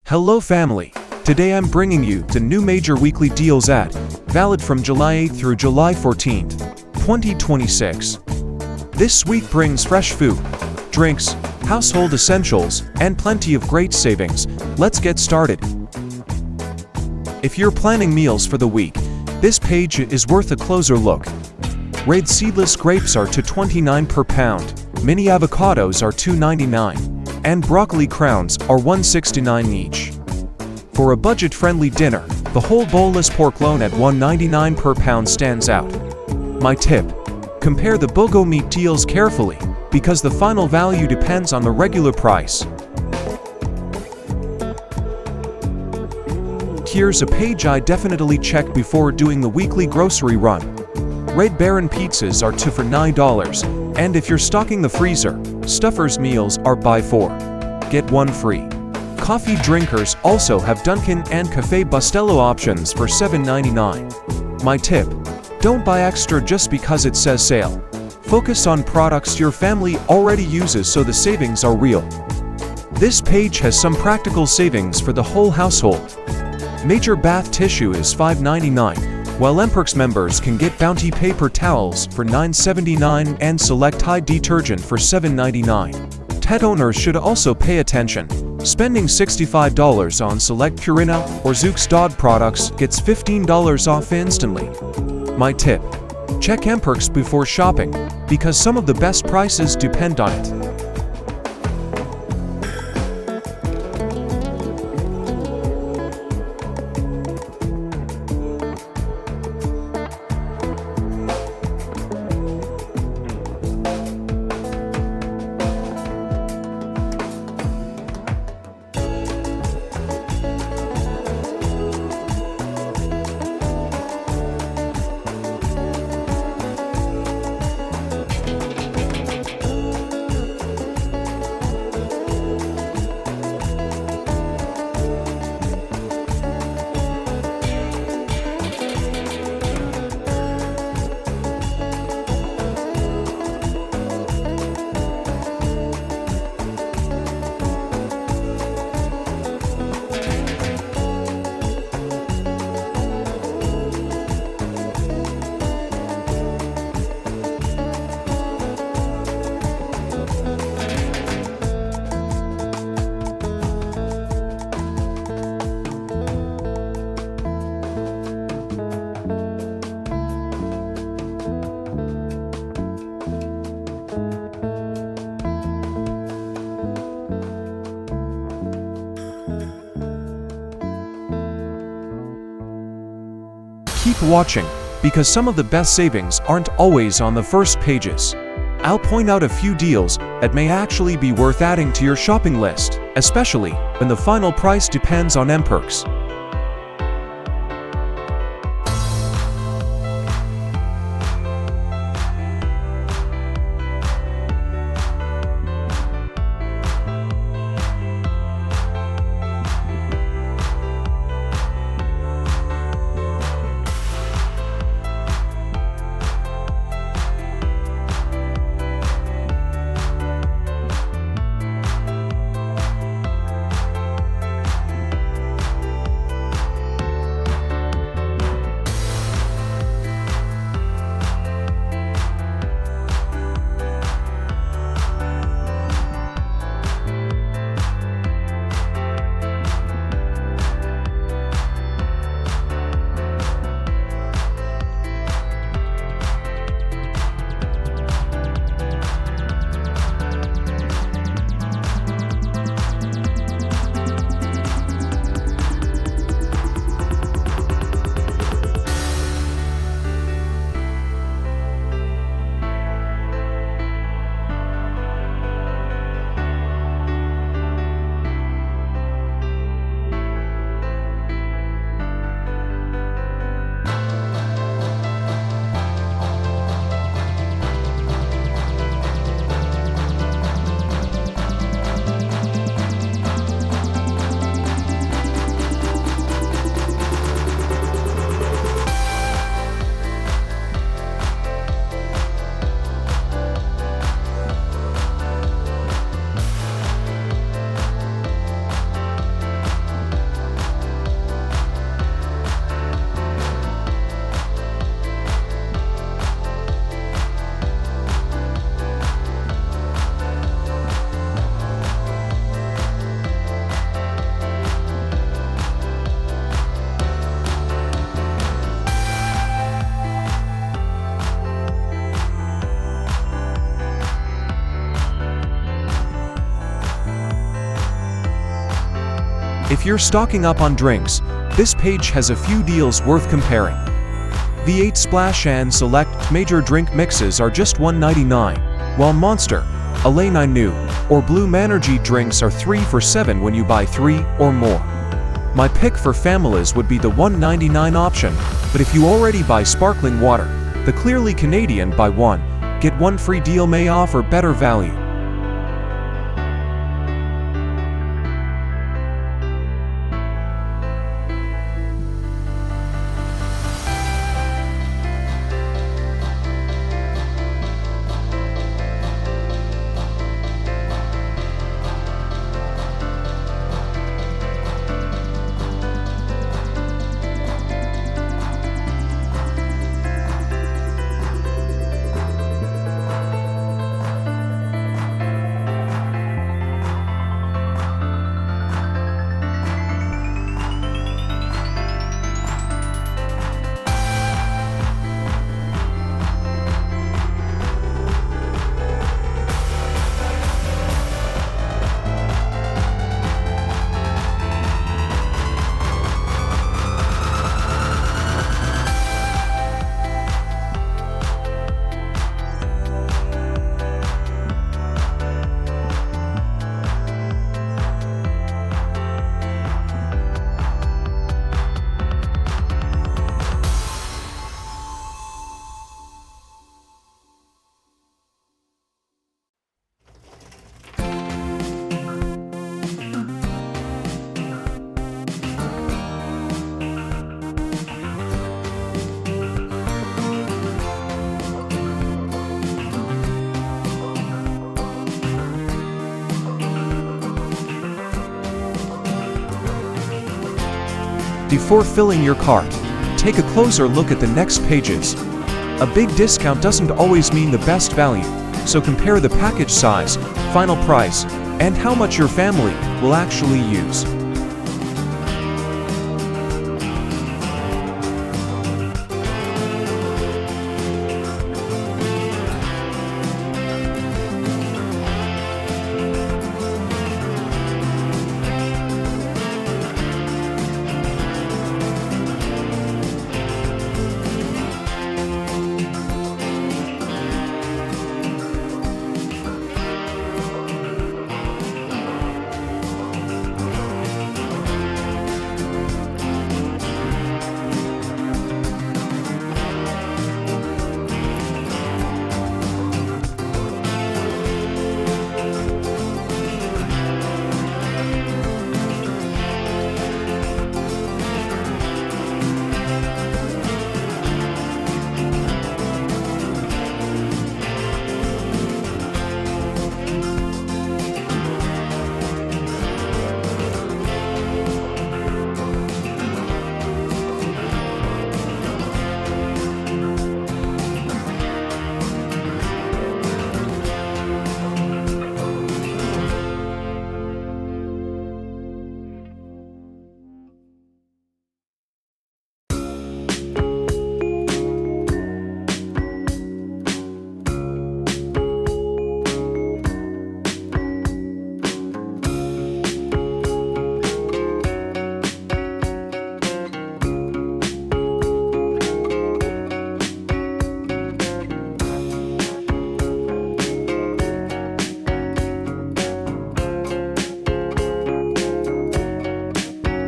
Hello family! Today I'm bringing you the new major weekly deals at, valid from July 8th through July 14th, 2026. This week brings fresh food, drinks, household essentials, and plenty of great savings. Let's get started. If you're planning meals for the week, this page is worth a closer look. Red seedless grapes are $2.29 per pound, mini avocados are $2.99. And broccoli crowns are $1.69 each. For a budget-friendly dinner, the whole boneless pork loin at $1.99 per pound stands out. My tip: compare the BOGO meat deals carefully, because the final value depends on the regular price. Here's a page I definitely check before doing the weekly grocery run. Red Baron pizzas are 2 for $9, and if you're stocking the freezer, Stouffer's meals are buy 4, get 1 free. Coffee drinkers also have Dunkin' and Cafe Bustelo options for $7.99. My tip: don't buy extra just because it says sale. Focus on products your family already uses so the savings are real. This page has some practical savings for the whole household. Major bath tissue is $5.99, while mPerks members can get Bounty paper towels for $9.79 and select Tide detergent for $7.99. Pet owners should also pay attention. Spending $65 on select Purina or Zook's dog products gets $15 off instantly. My tip: check mPerks before shopping, because some of the best prices depend on it. Keep watching, because some of the best savings aren't always on the first pages. I'll point out a few deals that may actually be worth adding to your shopping list, especially when the final price depends on mPerks. If you're stocking up on drinks, this page has a few deals worth comparing. V8 Splash and Select Major Drink Mixes are just $1.99, while Monster, Elena New, or Blue Manergy drinks are 3 for $7 when you buy 3 or more. My pick for families would be the $1.99 option, but if you already buy sparkling water, the clearly Canadian buy one, get one free deal may offer better value. Before filling your cart, take a closer look at the next pages. A big discount doesn't always mean the best value, so compare the package size, final price, and how much your family will actually use.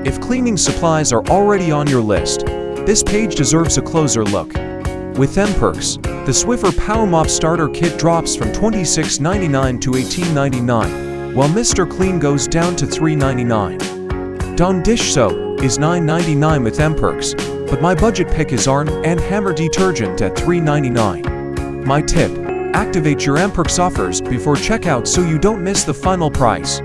If cleaning supplies are already on your list, this page deserves a closer look. With mPerks, the Swiffer Power Mop Starter Kit drops from $26.99 to $18.99, while Mr. Clean goes down to $3.99. Dawn Dish Soap is $9.99 with mPerks, but my budget pick is Arm & Hammer Detergent at $3.99. My tip: activate your mPerks offers before checkout so you don't miss the final price.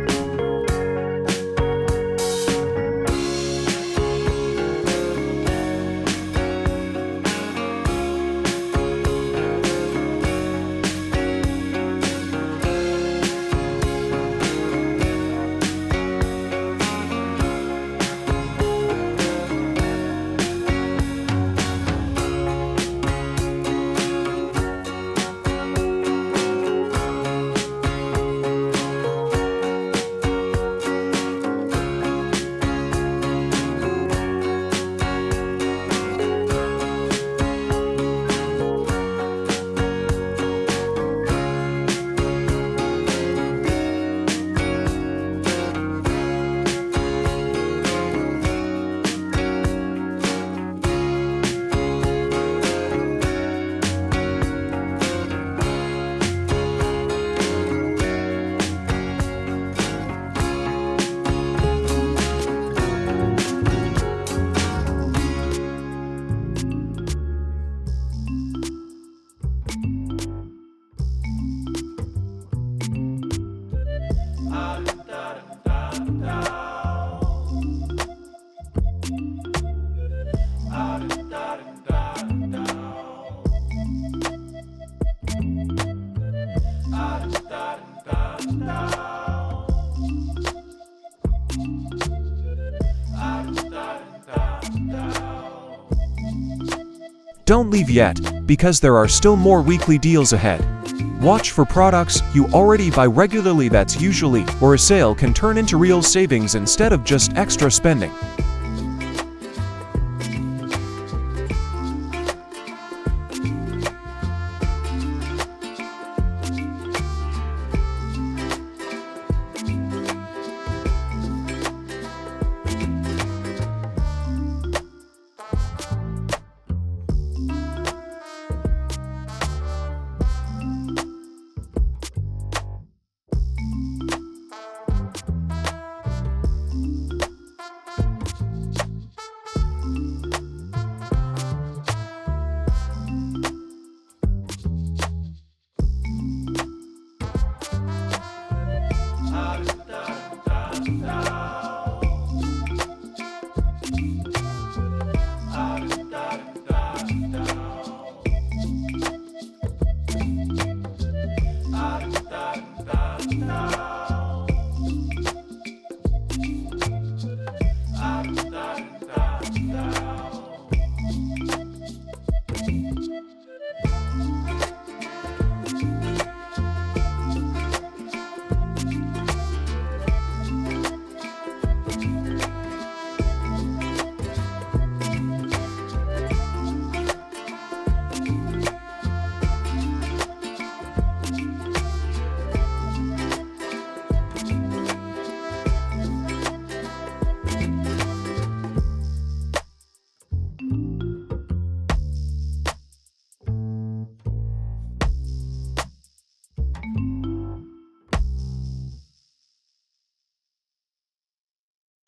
Don't leave yet, because there are still more weekly deals ahead. Watch for products you already buy regularly that's usually where a sale can turn into real savings instead of just extra spending.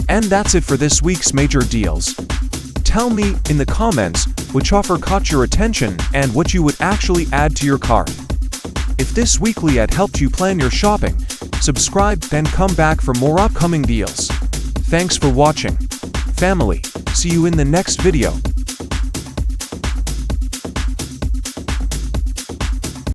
And that's it for this week's major deals. Tell me in the comments which offer caught your attention and what you would actually add to your cart. If this weekly ad helped you plan your shopping, subscribe, then come back for more upcoming deals. Thanks for watching. Family, see you in the next video.